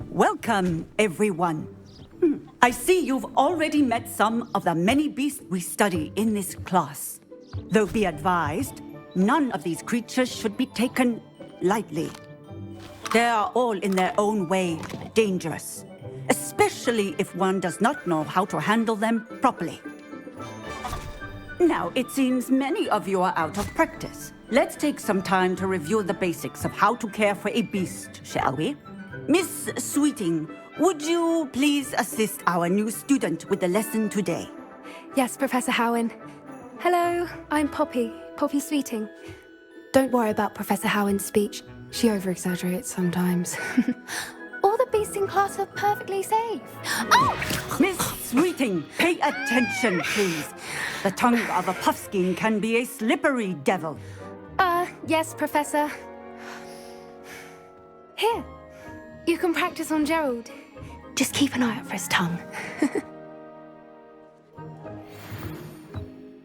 Welcome, everyone. I see you've already met some of the many beasts we study in this class. Though be advised, none of these creatures should be taken lightly. They are all in their own way dangerous, especially if one does not know how to handle them properly. Now, it seems many of you are out of practice. Let's take some time to review the basics of how to care for a beast, shall we? Miss Sweeting, would you please assist our new student with the lesson today? Yes, Professor Howen. Hello, I'm Poppy Sweeting. Don't worry about Professor Howen's speech. She over-exaggerates sometimes. All the beasts in class are perfectly safe. Oh! Miss Sweeting, pay attention, please. The tongue of a puffskein can be a slippery devil. Yes, Professor. Here, you can practice on Gerald. Just keep an eye out for his tongue.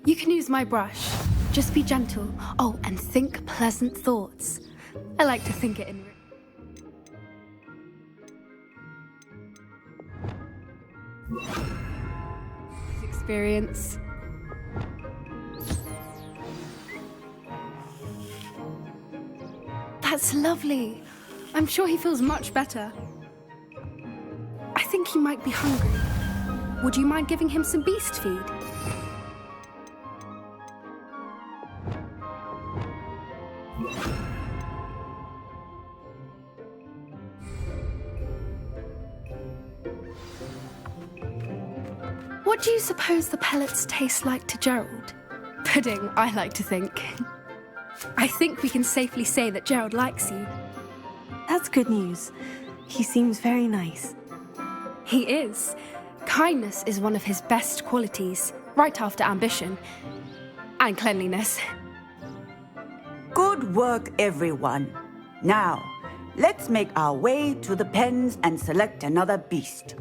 You can use my brush. Just be gentle. Oh, and think pleasant thoughts. I like to think it in... experience. That's lovely. I'm sure he feels much better. I think he might be hungry. Would you mind giving him some beast feed? What do you suppose the pellets taste like to Gerald? Pudding, I like to think. I think we can safely say that Gerald likes you. That's good news. He seems very nice. He is. Kindness is one of his best qualities, right after ambition. And cleanliness. Good work, everyone. Now, let's make our way to the pens and select another beast.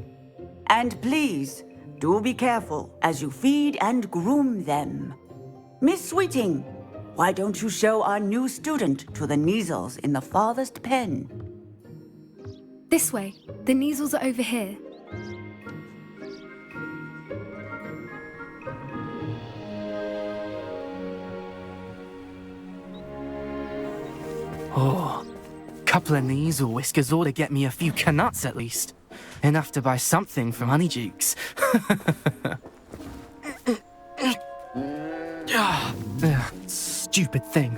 And please, do be careful as you feed and groom them. Miss Sweeting, why don't you show our new student to the Kneazles in the farthest pen? This way. The Kneazles are over here. Oh, couple of Kneazle whiskers ought to get me a few canuts at least. Enough to buy something from Honeydukes. Stupid thing.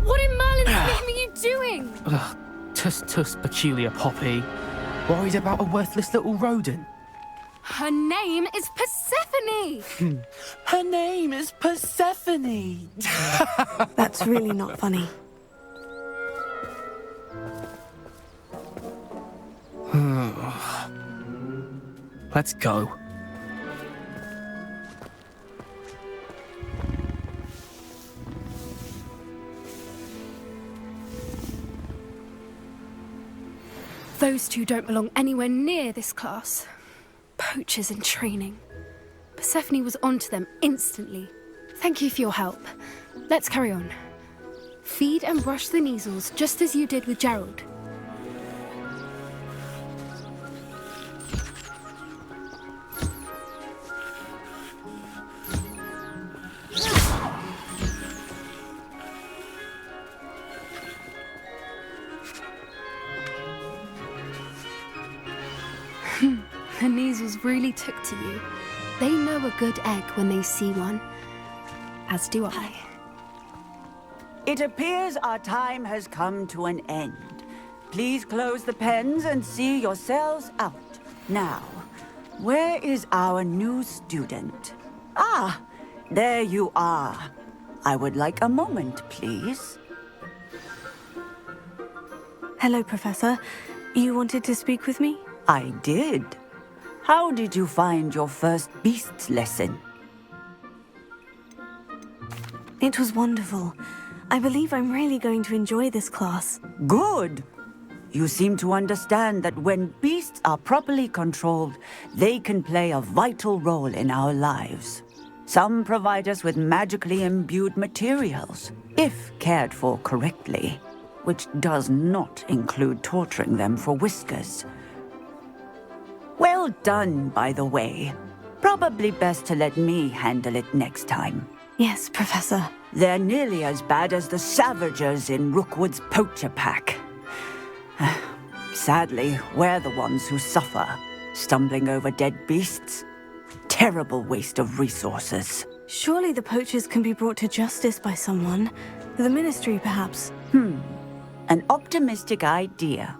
What in Merlin's name are you doing? Tuss, peculiar Poppy. Worried about a worthless little rodent. Her name is Persephone! Her name is Persephone! That's really not funny. Let's go. Those two don't belong anywhere near this class. Poachers in training. Persephone was onto them instantly. Thank you for your help. Let's carry on. Feed and brush the Kneazles just as you did with Gerald. The Kneazles really took to you. They know a good egg when they see one. As do I. It appears our time has come to an end. Please close the pens and see yourselves out. Now, where is our new student? Ah, there you are. I would like a moment, please. Hello, Professor. You wanted to speak with me? I did. How did you find your first beasts lesson? It was wonderful. I believe I'm really going to enjoy this class. Good. You seem to understand that when beasts are properly controlled, they can play a vital role in our lives. Some provide us with magically imbued materials, if cared for correctly, which does not include torturing them for whiskers. Well done, by the way. Probably best to let me handle it next time. Yes, Professor. They're nearly as bad as the Savagers in Rookwood's poacher pack. Sadly, we're the ones who suffer, stumbling over dead beasts. Terrible waste of resources. Surely the poachers can be brought to justice by someone. The Ministry, perhaps. An optimistic idea.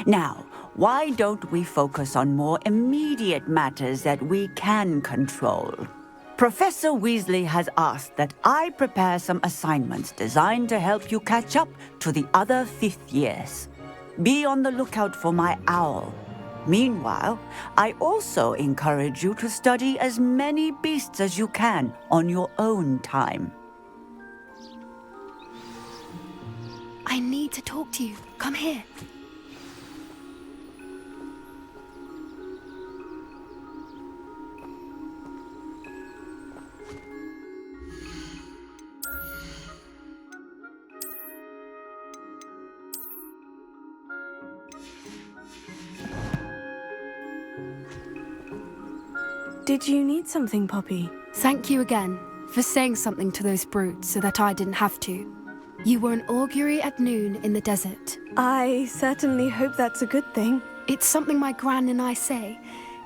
Now, why don't we focus on more immediate matters that we can control? Professor Weasley has asked that I prepare some assignments designed to help you catch up to the other fifth years. Be on the lookout for my owl. Meanwhile, I also encourage you to study as many beasts as you can on your own time. I need to talk to you. Come here. Did you need something, Poppy? Thank you again for saying something to those brutes so that I didn't have to. You were an augury at noon in the desert. I certainly hope that's a good thing. It's something my gran and I say.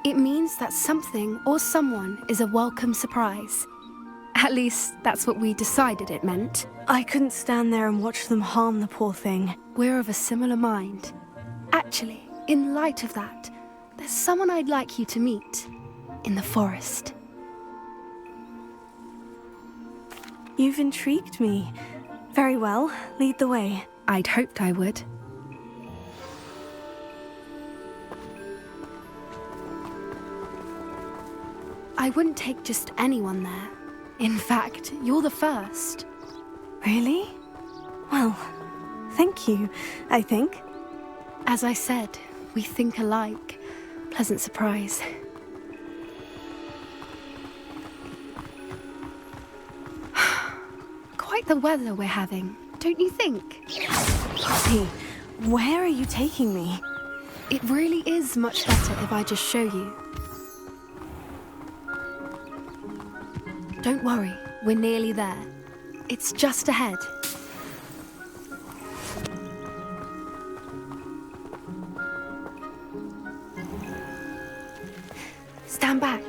It means that something or someone is a welcome surprise. At least, that's what we decided it meant. I couldn't stand there and watch them harm the poor thing. We're of a similar mind. Actually, in light of that, there's someone I'd like you to meet. In the forest. You've intrigued me. Very well, lead the way. I'd hoped I would. I wouldn't take just anyone there. In fact, you're the first. Really? Well, thank you, I think. As I said, we think alike. Pleasant surprise. Quite the weather we're having, don't you think? Poppy, where are you taking me? It really is much better if I just show you. Don't worry, we're nearly there. It's just ahead. Stand back.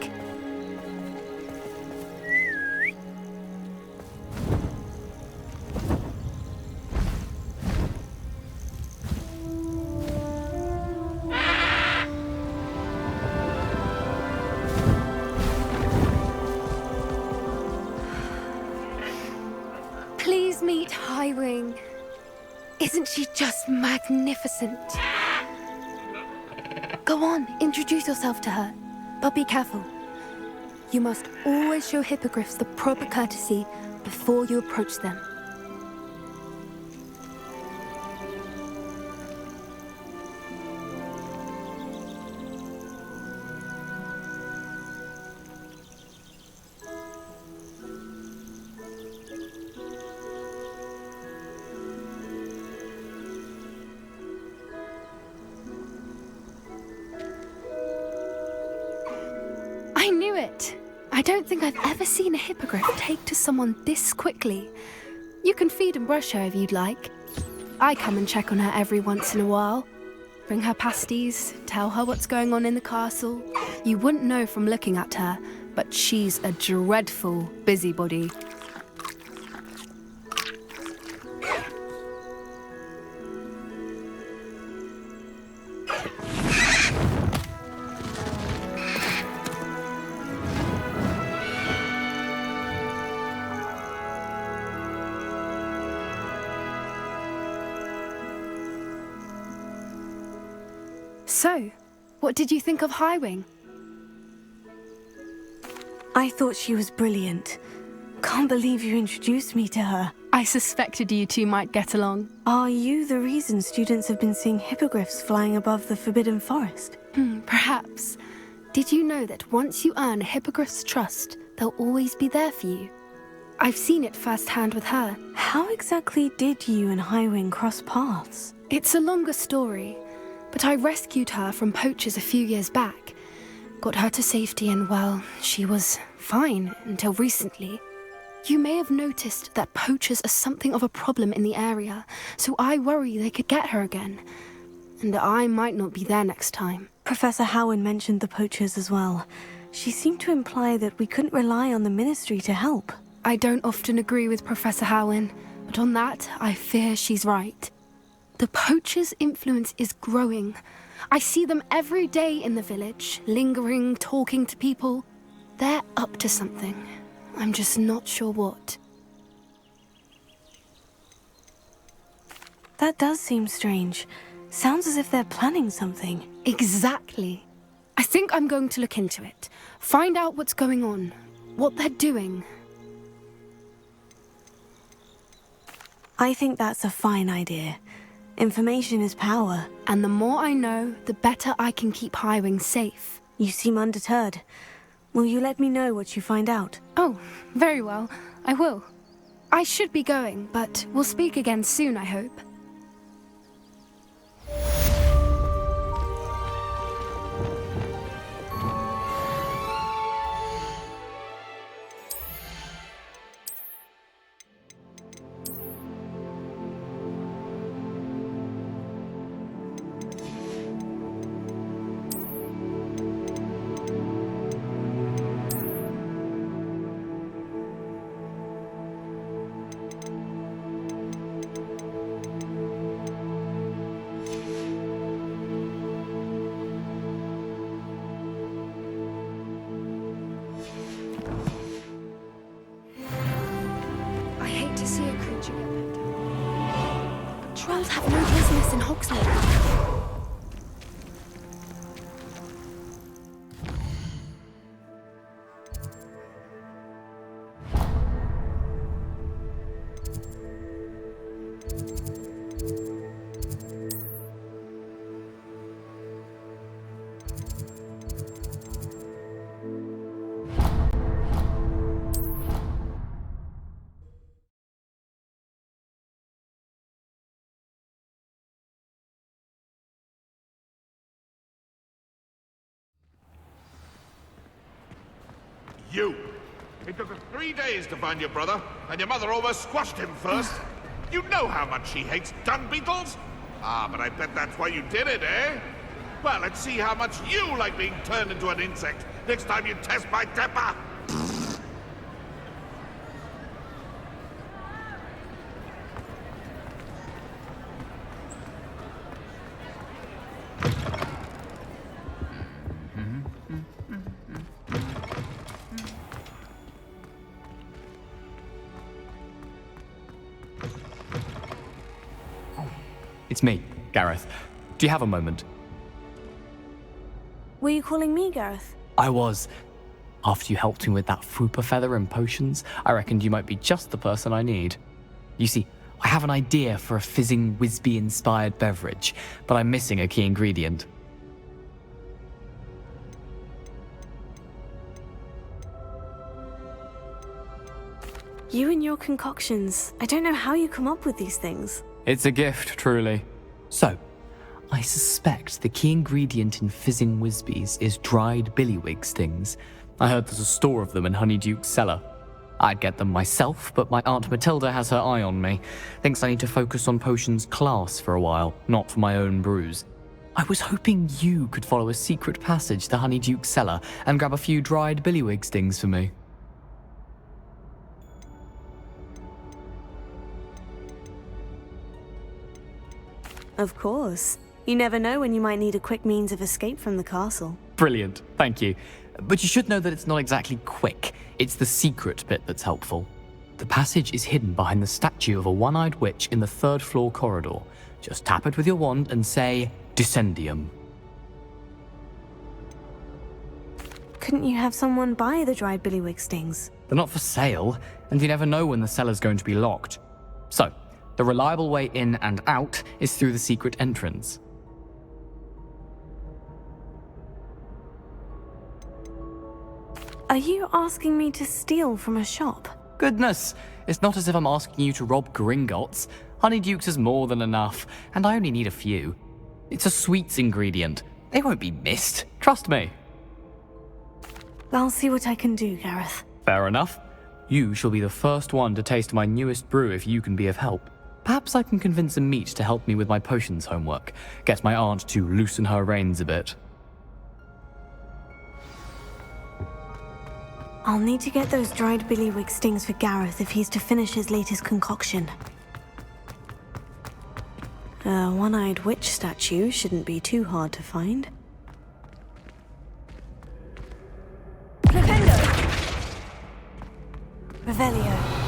Please meet Highwing. Isn't she just magnificent? Go on, introduce yourself to her. But be careful. You must always show hippogriffs the proper courtesy before you approach them. I knew it! I don't think I've ever seen a hippogriff take to someone this quickly. You can feed and brush her if you'd like. I come and check on her every once in a while. Bring her pasties, tell her what's going on in the castle. You wouldn't know from looking at her, but she's a dreadful busybody. So, what did you think of Highwing? I thought she was brilliant. Can't believe you introduced me to her. I suspected you two might get along. Are you the reason students have been seeing hippogriffs flying above the Forbidden Forest? Perhaps. Did you know that once you earn a hippogriff's trust, they'll always be there for you. I've seen it firsthand with her. How exactly did you and Highwing cross paths? It's a longer story, but I rescued her from poachers a few years back. Got her to safety and, well, she was fine until recently. You may have noticed that poachers are something of a problem in the area, so I worry they could get her again. And I might not be there next time. Professor Howin mentioned the poachers as well. She seemed to imply that we couldn't rely on the Ministry to help. I don't often agree with Professor Howin, but on that, I fear she's right. The poachers' influence is growing. I see them every day in the village, lingering, talking to people. They're up to something. I'm just not sure what. That does seem strange. Sounds as if they're planning something. Exactly. I think I'm going to look into it. Find out what's going on, what they're doing. I think that's a fine idea. Information is power. And the more I know, the better I can keep Highwing safe. You seem undeterred. Will you let me know what you find out? Oh, very well. I will. I should be going, but we'll speak again soon, I hope. I hate to see a creature get picked up. But trolls have no business in Hogsmeade. You! It took us 3 days to find your brother, and your mother almost squashed him first. You know how much she hates dung beetles? Ah, but I bet that's why you did it, eh? Well, let's see how much you like being turned into an insect next time you test my temper! It's me, Gareth. Do you have a moment? Were you calling me, Gareth? I was. After you helped me with that Fupa feather and potions, I reckoned you might be just the person I need. You see, I have an idea for a fizzing Whizbee-inspired beverage, but I'm missing a key ingredient. You and your concoctions. I don't know how you come up with these things. It's a gift, truly. So, I suspect the key ingredient in fizzing Whizbees is dried billywig stings. I heard there's a store of them in Honeyduke's cellar. I'd get them myself, but my Aunt Matilda has her eye on me. Thinks I need to focus on potions class for a while, not for my own brews. I was hoping you could follow a secret passage to Honeyduke's cellar and grab a few dried billywig stings for me. Of course. You never know when you might need a quick means of escape from the castle. Brilliant, thank you. But you should know that it's not exactly quick. It's the secret bit that's helpful. The passage is hidden behind the statue of a one-eyed witch in the third-floor corridor. Just tap it with your wand and say, Descendium. Couldn't you have someone buy the dried billywig stings? They're not for sale, and you never know when the cellar's going to be locked. So, the reliable way in and out is through the secret entrance. Are you asking me to steal from a shop? Goodness, it's not as if I'm asking you to rob Gringotts. Honeydukes is more than enough, and I only need a few. It's a sweets ingredient. They won't be missed. Trust me. I'll see what I can do, Gareth. Fair enough. You shall be the first one to taste my newest brew if you can be of help. Perhaps I can convince a meat to help me with my potions homework. Get my aunt to loosen her reins a bit. I'll need to get those dried billywig stings for Gareth if he's to finish his latest concoction. A one-eyed witch statue shouldn't be too hard to find. Revelio.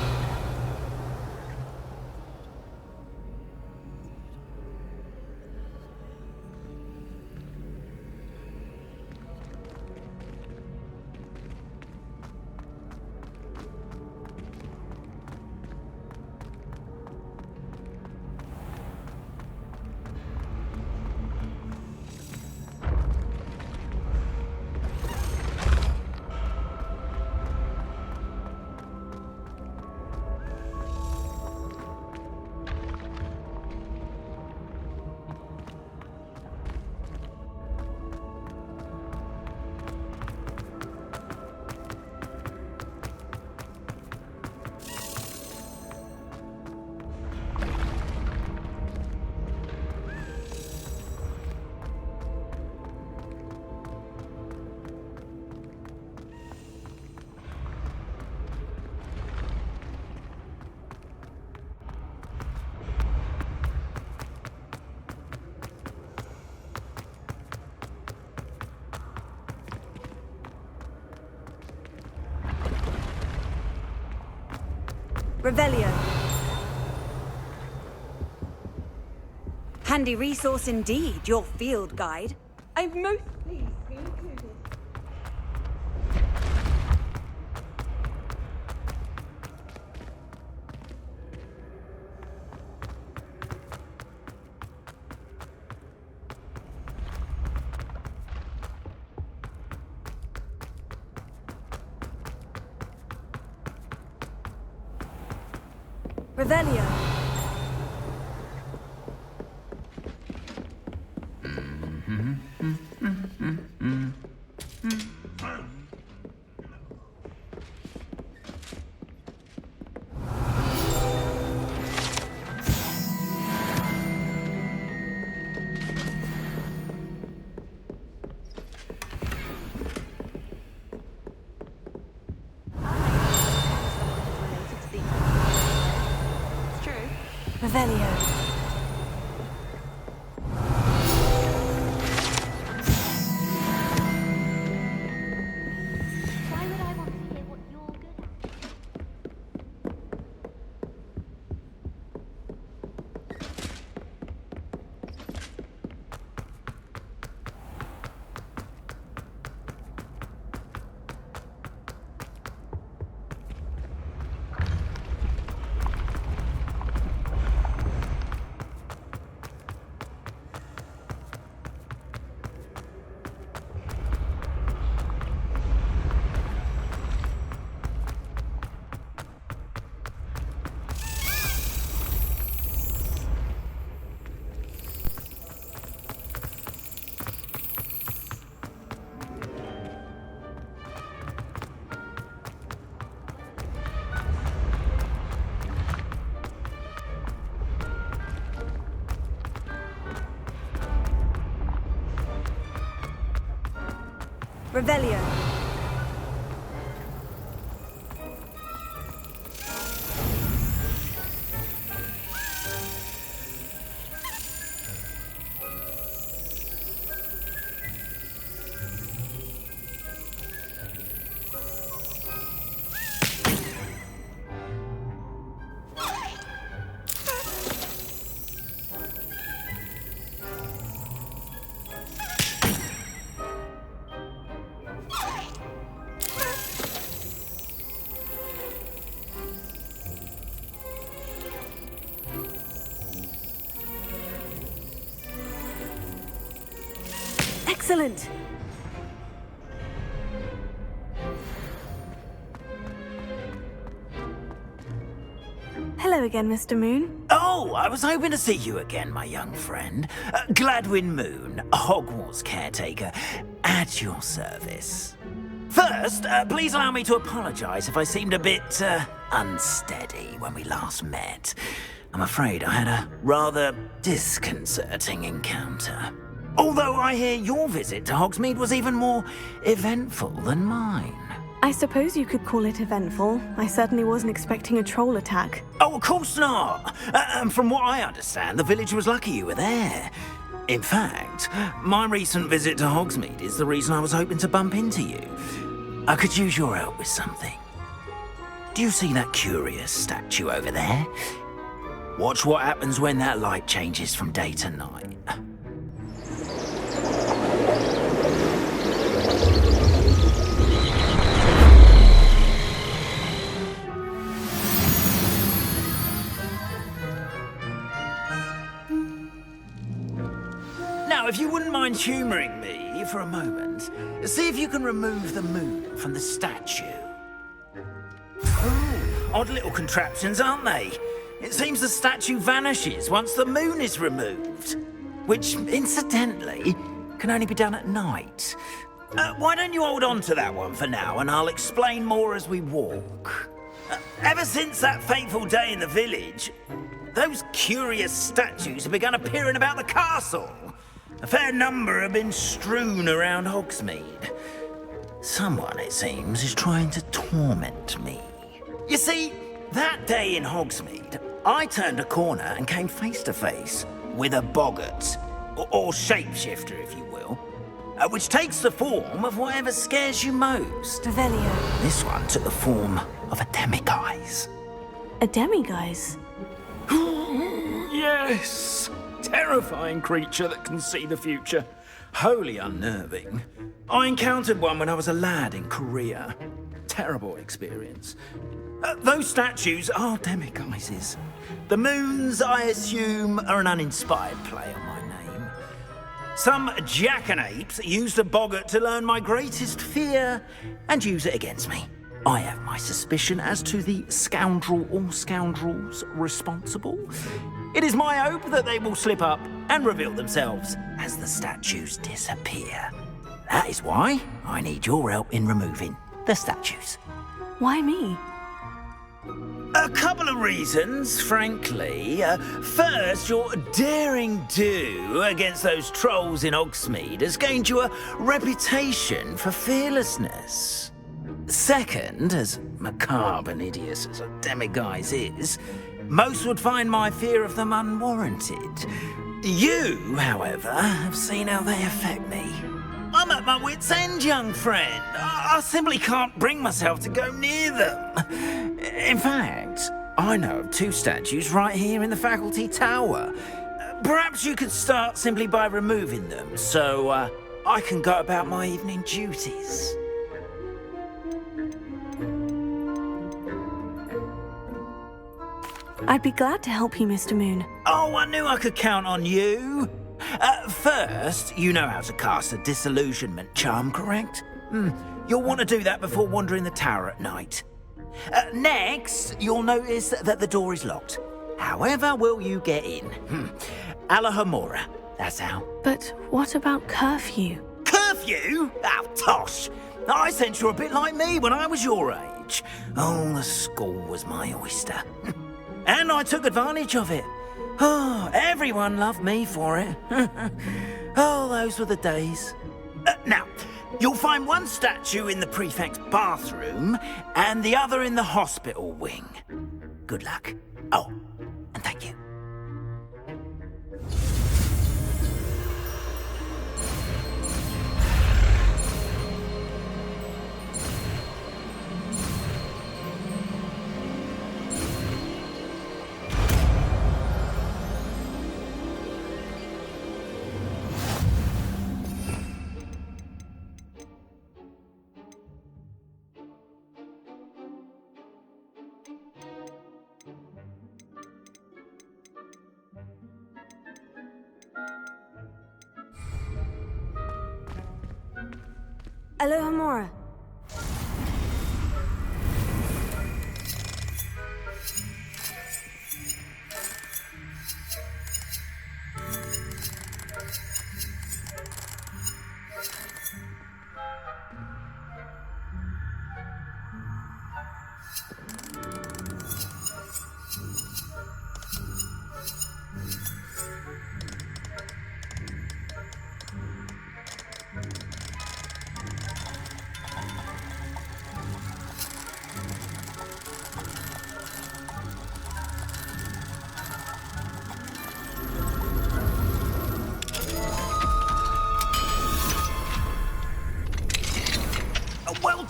Revelio. Handy resource indeed, your field guide. I'm most pleased to be included. Revelio. Revelio. Why would I want to hear what you're good at? Revelio. Excellent! Hello again, Mr. Moon. Oh, I was hoping to see you again, my young friend. Gladwin Moon, Hogwarts caretaker, at your service. First, please allow me to apologise if I seemed a bit, unsteady when we last met. I'm afraid I had a rather disconcerting encounter. Although I hear your visit to Hogsmeade was even more eventful than mine. I suppose you could call it eventful. I certainly wasn't expecting a troll attack. Oh, of course not. From what I understand, the village was lucky you were there. In fact, my recent visit to Hogsmeade is the reason I was hoping to bump into you. I could use your help with something. Do you see that curious statue over there? Watch what happens when that light changes from day to night. Now, if you wouldn't mind humouring me for a moment, see if you can remove the moon from the statue. Oh, odd little contraptions, aren't they? It seems the statue vanishes once the moon is removed, which, incidentally, can only be done at night. Why don't you hold on to that one for now, and I'll explain more as we walk. Ever since that fateful day in the village, those curious statues have begun appearing about the castle. A fair number have been strewn around Hogsmeade. Someone, it seems, is trying to torment me. You see, that day in Hogsmeade, I turned a corner and came face to face with a boggart, or shapeshifter, if you will, which takes the form of whatever scares you most. Revelio. This one took the form of a demiguise. A demiguise? Yes! Terrifying creature that can see the future. Wholly unnerving. I encountered one when I was a lad in Korea. Terrible experience. Those statues are demiguises. The moons, I assume, are an uninspired play on my name. Some jackanapes used a boggart to learn my greatest fear and use it against me. I have my suspicion as to the scoundrel or scoundrels responsible. It is my hope that they will slip up and reveal themselves as the statues disappear. That is why I need your help in removing the statues. Why me? A couple of reasons, frankly. First, your daring do against those trolls in Hogsmeade has gained you a reputation for fearlessness. Second, as macabre and hideous as a demiguise is, most would find my fear of them unwarranted. You, however, have seen how they affect me. I'm at my wit's end, young friend. I simply can't bring myself to go near them. In fact, I know of two statues right here in the faculty tower. Perhaps you could start simply by removing them, so I can go about my evening duties. I'd be glad to help you, Mr. Moon. Oh, I knew I could count on you. First, you know how to cast a disillusionment charm, correct? You'll want to do that before wandering the tower at night. Next, you'll notice that the door is locked. However will you get in? Alahomora, that's how. But what about curfew? Curfew? Oh, tosh. I sense you're a bit like me when I was your age. Oh, the school was my oyster. And I took advantage of it. Oh, everyone loved me for it. Oh, those were the days. Now, you'll find one statue in the prefect's bathroom and the other in the hospital wing. Good luck. Oh, and thank you. Alohomora.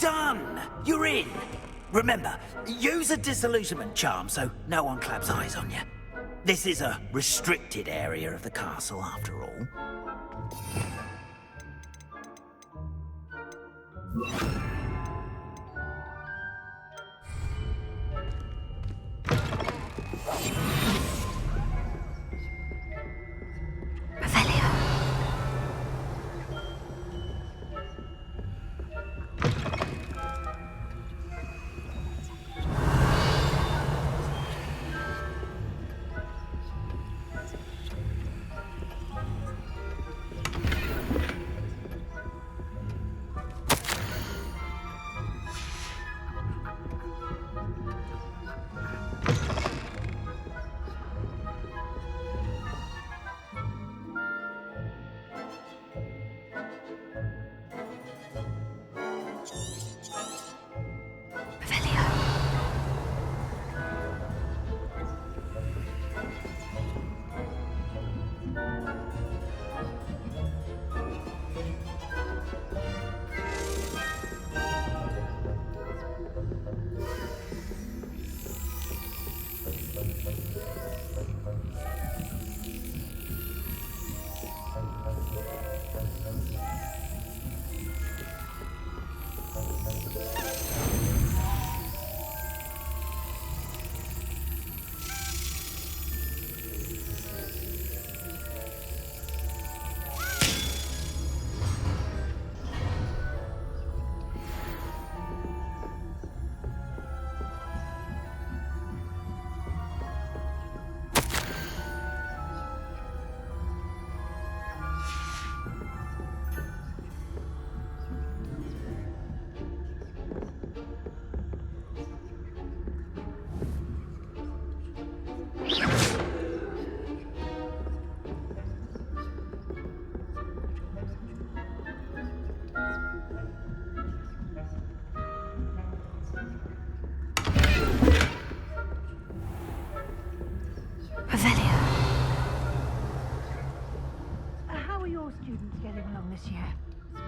done! You're in! Remember, use a disillusionment charm so no one claps eyes on you. This is a restricted area of the castle, after all.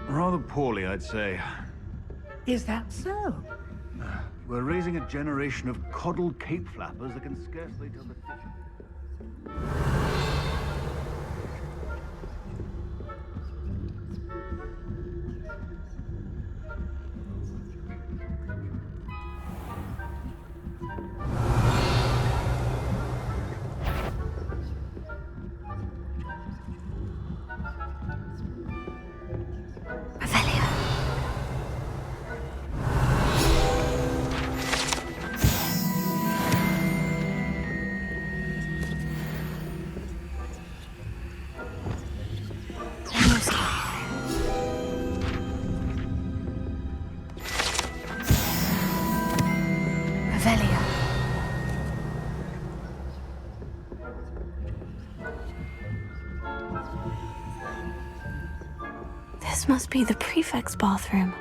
Rather poorly, I'd say. Is that so? We're raising a generation of coddled cape flappers that can scarcely tell the difference. This must be the prefect's bathroom.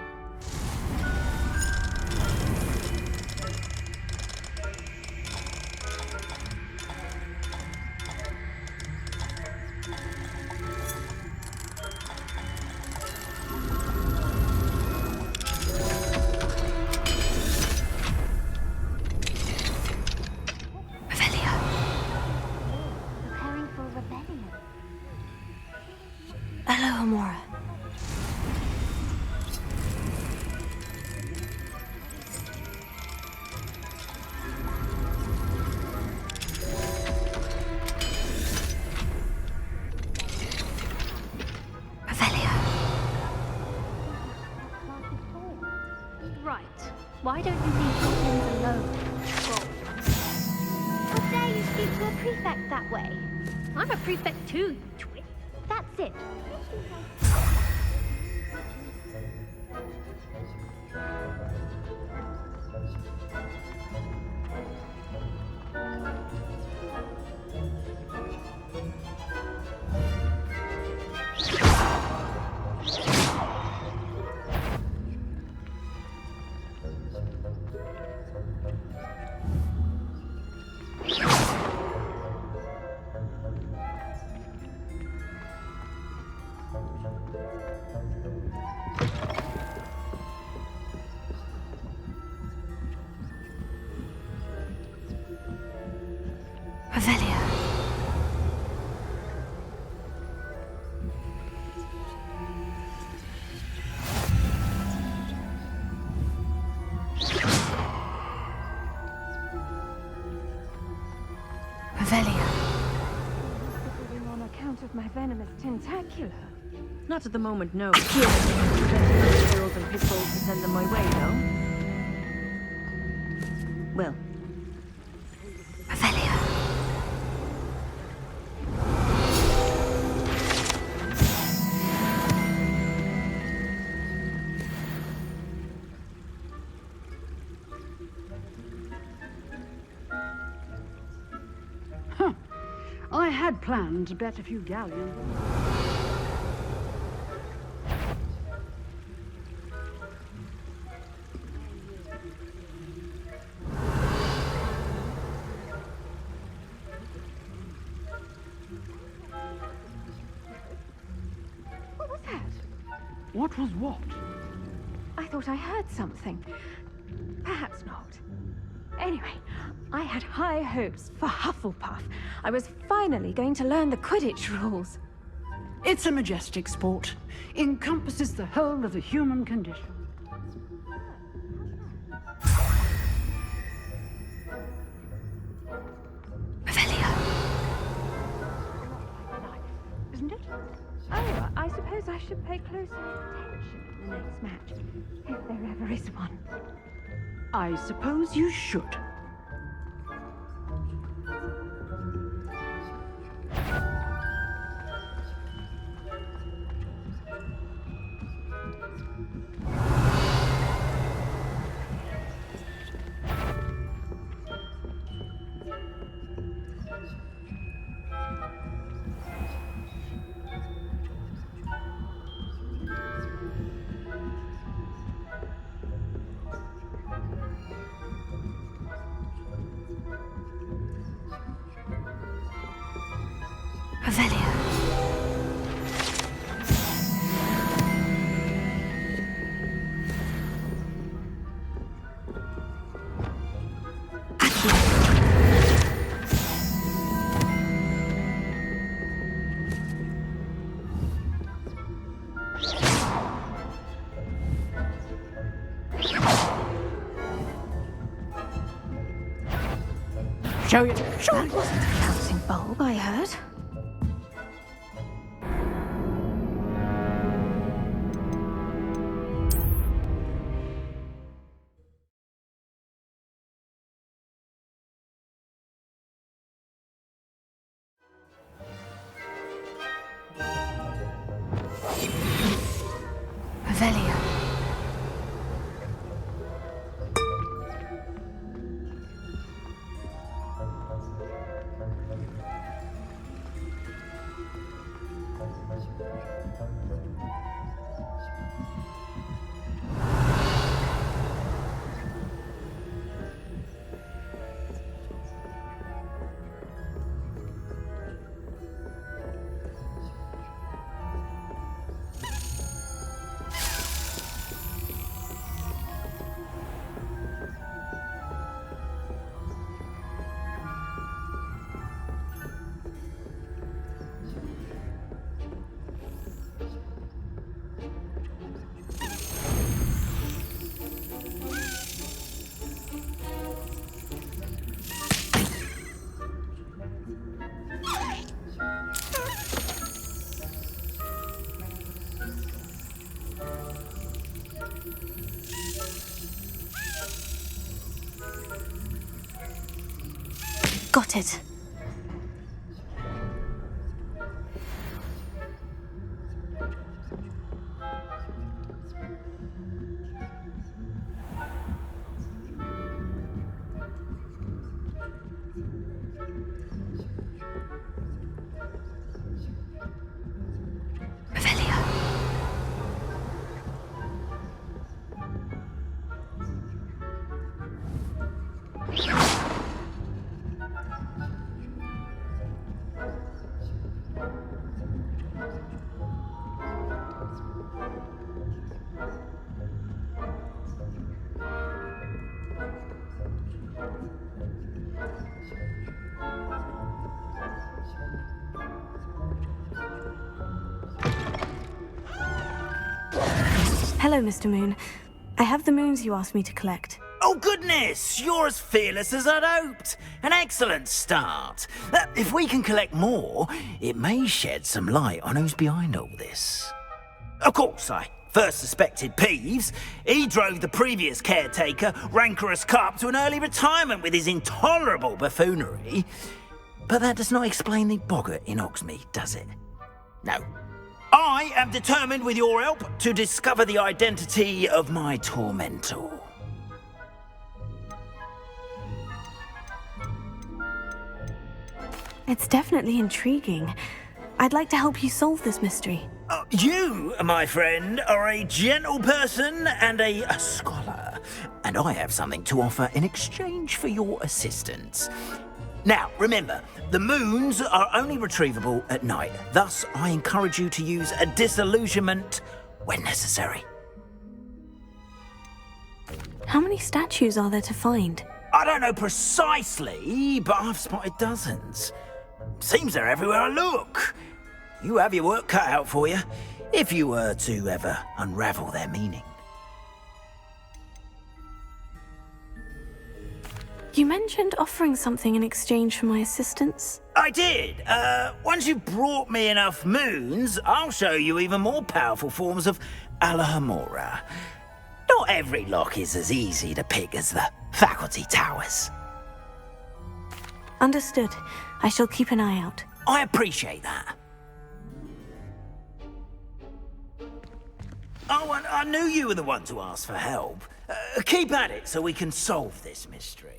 Preparing for a rebellion. Hello, Amora. Right. Why don't you leave goblins alone, troll? How dare you speak to a prefect that way? I'm a prefect too, you twit. That's it. Revelia. On account of my venomous tentacular. Not at the moment, no. Plenty of pills and pitfalls to send them my way, though. Well. Revelia. Huh. I had planned to bet a few galleons. What was that? What was what? I thought I heard something. Perhaps not. Anyway, I had high hopes for Hufflepuff. I was finally going to learn the Quidditch rules. It's a majestic sport. Encompasses the whole of the human condition. Revelia. Isn't it? Oh, I suppose I should pay closer attention in the next match, if there ever is one. I suppose you should. Revelia. Show it. That wasn't a bouncing bulb, I heard. Revelia. Got it. Revelia. Hello, Mr. Moon. I have the moons you asked me to collect. Oh goodness, you're as fearless as I'd hoped. An excellent start. If we can collect more, it may shed some light on who's behind all this. Of course, I first suspected Peeves. He drove the previous caretaker, Rancorous Carp, to an early retirement with his intolerable buffoonery. But that does not explain the boggart in Hogsmeade, does it? No. I am determined, with your help, to discover the identity of my tormentor. It's definitely intriguing. I'd like to help you solve this mystery. You, my friend, are a gentle person and a scholar, and I have something to offer in exchange for your assistance. Now, remember, the moons are only retrievable at night. Thus, I encourage you to use a disillusionment when necessary. How many statues are there to find? I don't know precisely, but I've spotted dozens. Seems they're everywhere I look. You have your work cut out for you, if you were to ever unravel their meaning. You mentioned offering something in exchange for my assistance. I did. Once you've brought me enough moons, I'll show you even more powerful forms of Alohomora. Not every lock is as easy to pick as the faculty towers. Understood. I shall keep an eye out. I appreciate that. Oh, and I knew you were the one to ask for help. Keep at it so we can solve this mystery.